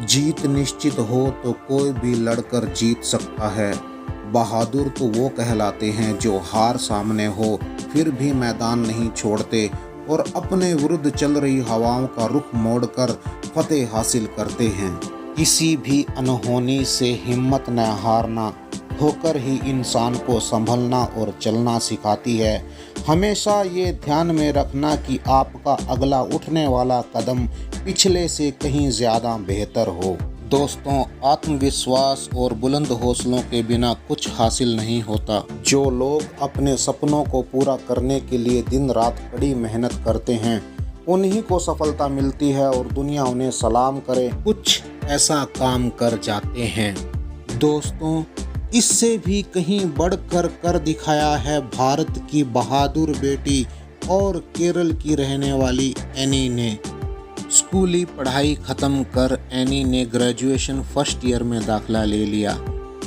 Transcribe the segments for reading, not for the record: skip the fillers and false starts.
जीत निश्चित हो तो कोई भी लड़कर जीत सकता है। बहादुर तो वो कहलाते हैं जो हार सामने हो फिर भी मैदान नहीं छोड़ते और अपने विरुद्ध चल रही हवाओं का रुख मोड़कर फतेह हासिल करते हैं। किसी भी अनहोनी से हिम्मत न हारना होकर ही इंसान को संभलना और चलना सिखाती है। हमेशा ये ध्यान में रखना कि आपका अगला उठने वाला कदम पिछले से कहीं ज़्यादा बेहतर हो। दोस्तों, आत्मविश्वास और बुलंद हौसलों के बिना कुछ हासिल नहीं होता। जो लोग अपने सपनों को पूरा करने के लिए दिन रात कड़ी मेहनत करते हैं उन्हीं को सफलता मिलती है और दुनिया उन्हें सलाम करे कुछ ऐसा काम कर जाते हैं। दोस्तों, इससे भी कहीं बढ़कर कर दिखाया है भारत की बहादुर बेटी और केरल की रहने वाली एनी ने। स्कूली पढ़ाई ख़त्म कर एनी ने ग्रेजुएशन फर्स्ट ईयर में दाखिला ले लिया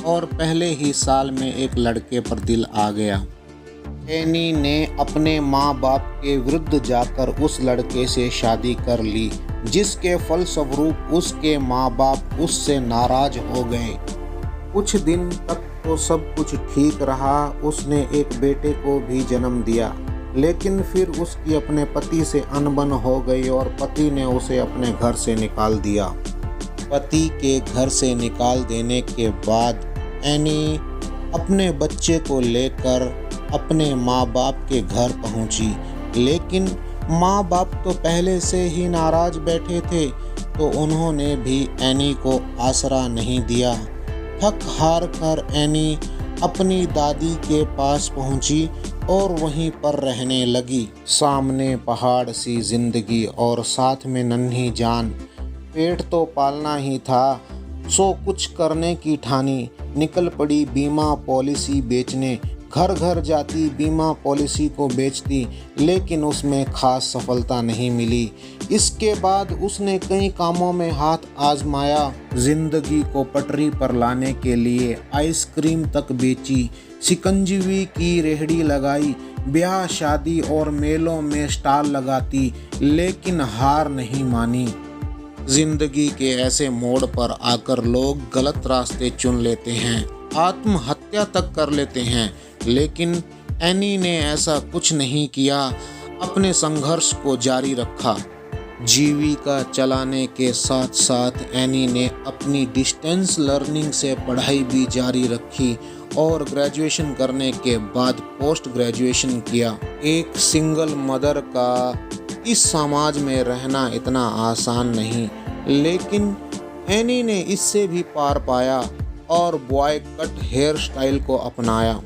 और पहले ही साल में एक लड़के पर दिल आ गया। एनी ने अपने माँ बाप के विरुद्ध जाकर उस लड़के से शादी कर ली, जिसके फलस्वरूप उसके माँ बाप उससे नाराज हो गए। कुछ दिन तक तो सब कुछ ठीक रहा, उसने एक बेटे को भी जन्म दिया, लेकिन फिर उसकी अपने पति से अनबन हो गई और पति ने उसे अपने घर से निकाल दिया। पति के घर से निकाल देने के बाद एनी अपने बच्चे को लेकर अपने माँ बाप के घर पहुंची, लेकिन माँ बाप तो पहले से ही नाराज बैठे थे, तो उन्होंने भी एनी को आसरा नहीं दिया। थक हार कर एनी अपनी दादी के पास पहुंची और वहीं पर रहने लगी। सामने पहाड़ सी जिंदगी और साथ में नन्ही जान। पेट तो पालना ही था, सो कुछ करने की ठानी। निकल पड़ी बीमा पॉलिसी बेचने, घर घर जाती बीमा पॉलिसी को बेचती, लेकिन उसमें खास सफलता नहीं मिली। इसके बाद उसने कई कामों में हाथ आजमाया। जिंदगी को पटरी पर लाने के लिए आइसक्रीम तक बेची, शिकंजीवी की रेहड़ी लगाई, ब्याह शादी और मेलों में स्टॉल लगाती, लेकिन हार नहीं मानी। जिंदगी के ऐसे मोड़ पर आकर लोग गलत रास्ते चुन लेते हैं, आत्महत्या तक कर लेते हैं, लेकिन एनी ने ऐसा कुछ नहीं किया। अपने संघर्ष को जारी रखा। जीविका चलाने के साथ साथ एनी ने अपनी डिस्टेंस लर्निंग से पढ़ाई भी जारी रखी और ग्रेजुएशन करने के बाद पोस्ट ग्रेजुएशन किया। एक सिंगल मदर का इस समाज में रहना इतना आसान नहीं, लेकिन एनी ने इससे भी पार पाया और बॉय कट हेयर स्टाइल को अपनाया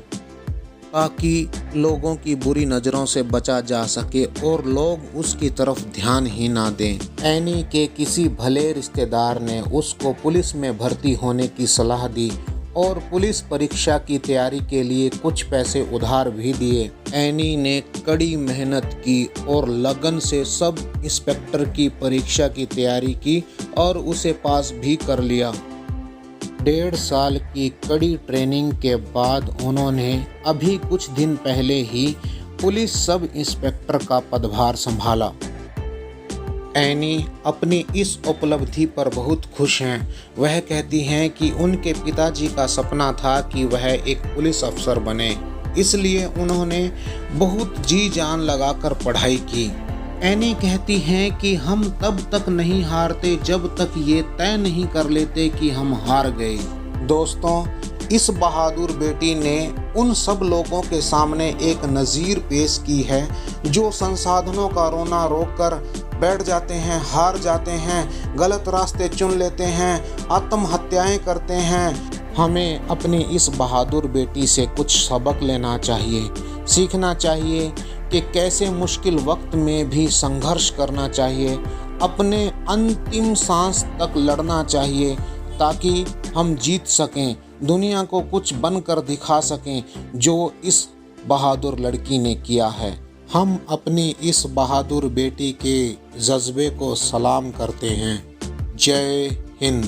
ताकि लोगों की बुरी नज़रों से बचा जा सके और लोग उसकी तरफ ध्यान ही ना दें। एनी के किसी भले रिश्तेदार ने उसको पुलिस में भर्ती होने की सलाह दी और पुलिस परीक्षा की तैयारी के लिए कुछ पैसे उधार भी दिए। एनी ने कड़ी मेहनत की और लगन से सब इंस्पेक्टर की परीक्षा की तैयारी की और उसे पास भी कर लिया। 1.5 साल की कड़ी ट्रेनिंग के बाद उन्होंने अभी कुछ दिन पहले ही पुलिस सब इंस्पेक्टर का पदभार संभाला। एनी अपनी इस उपलब्धि पर बहुत खुश हैं। वह कहती हैं कि उनके पिताजी का सपना था कि वह एक पुलिस अफसर बने, इसलिए उन्होंने बहुत जी जान लगाकर पढ़ाई की। एनी कहती हैं कि हम तब तक नहीं हारते जब तक ये तय नहीं कर लेते कि हम हार गए। दोस्तों, इस बहादुर बेटी ने उन सब लोगों के सामने एक नज़ीर पेश की है जो संसाधनों का रोना रोककर बैठ जाते हैं, हार जाते हैं, गलत रास्ते चुन लेते हैं, आत्महत्याएं करते हैं। हमें अपनी इस बहादुर बेटी से कुछ सबक लेना चाहिए, सीखना चाहिए कि कैसे मुश्किल वक्त में भी संघर्ष करना चाहिए, अपने अंतिम सांस तक लड़ना चाहिए ताकि हम जीत सकें, दुनिया को कुछ बनकर दिखा सकें जो इस बहादुर लड़की ने किया है। हम अपनी इस बहादुर बेटी के जज्बे को सलाम करते हैं। जय हिंद।